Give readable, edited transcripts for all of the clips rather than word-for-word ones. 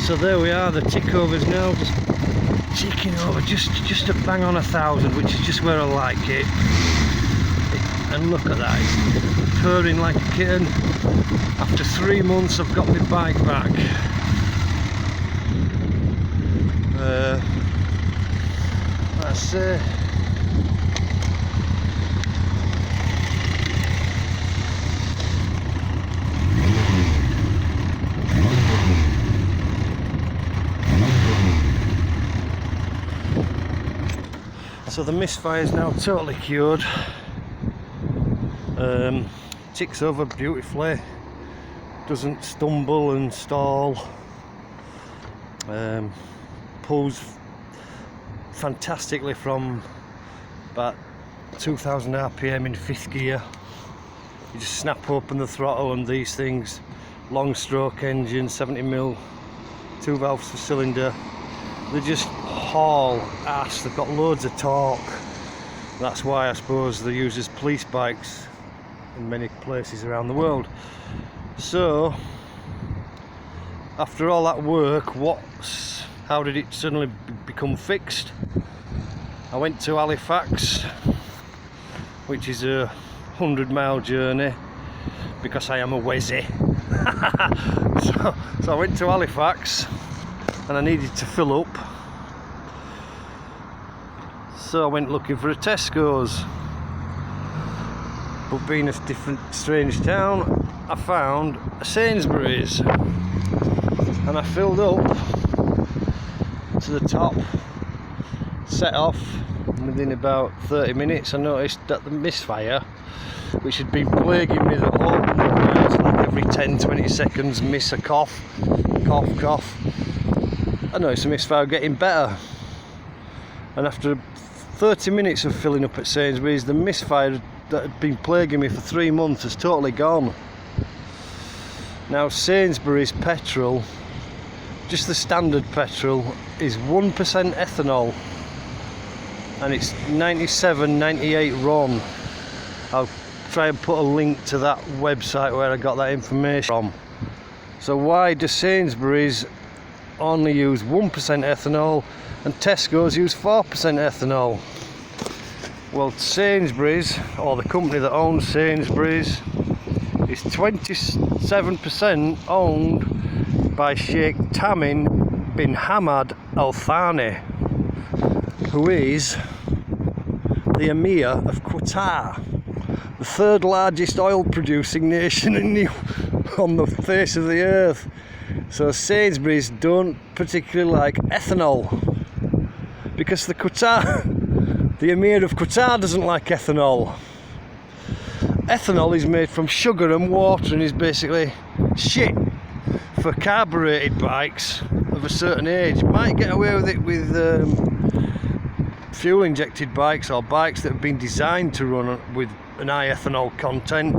So there we are, the tick overs now, just ticking over, just to bang on 1,000, which is just where I like it. And look at that, it's purring like a kitten. After 3 months I've got my bike back. That's so the misfire is now totally cured. Ticks over beautifully, doesn't stumble and stall, pulls fantastically from about 2000 RPM in 5th gear. You just snap open the throttle and these things, long stroke engine, 70mm, 2 valves per cylinder, they just haul ass. They've got loads of torque. That's why I suppose they use as police bikes in many places around the world. So after all that work, how did it suddenly become fixed? I went to Halifax, which is a 100-mile journey because I am a Wessie. so I went to Halifax and I needed to fill up, so I went looking for a Tesco's, but being a different strange town, I found a Sainsbury's and I filled up to the top, set off, and within about 30 minutes I noticed that the misfire, which had been plaguing me the whole night, like every 10-20 seconds miss a cough. I noticed the misfire getting better, and after 30 minutes of filling up at Sainsbury's, the misfire that had been plaguing me for 3 months has totally gone. Now Sainsbury's petrol, just the standard petrol, is 1% ethanol and it's 97-98 RON. I'll try and put a link to that website where I got that information from. So why does Sainsbury's only use 1% ethanol and Tesco's use 4% ethanol? Well, Sainsbury's, or the company that owns Sainsbury's, is 27% owned by Sheikh Tamim bin Hamad Al Thani, who is the Emir of Qatar, the 3rd largest oil producing nation on the face of the earth. So Sainsbury's don't particularly like ethanol because the Emir of Qatar doesn't like ethanol. Ethanol is made from sugar and water and is basically shit for carbureted bikes of a certain age. You might get away with it with fuel injected bikes or bikes that have been designed to run with an high ethanol content,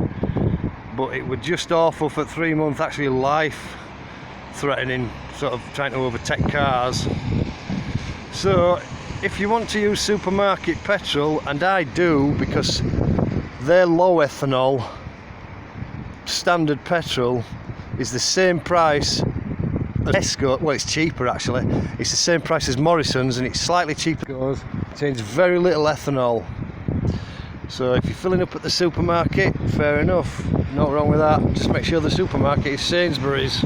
but it was just awful for 3 months, actually life threatening, sort of trying to overtake cars. So if you want to use supermarket petrol, and I do because their low ethanol standard petrol is the same price as Tesco. Well, it's cheaper actually. It's the same price as Morrison's and it's slightly cheaper. It contains very little ethanol. So if you're filling up at the supermarket, fair enough, not wrong with that. Just make sure the supermarket is Sainsbury's.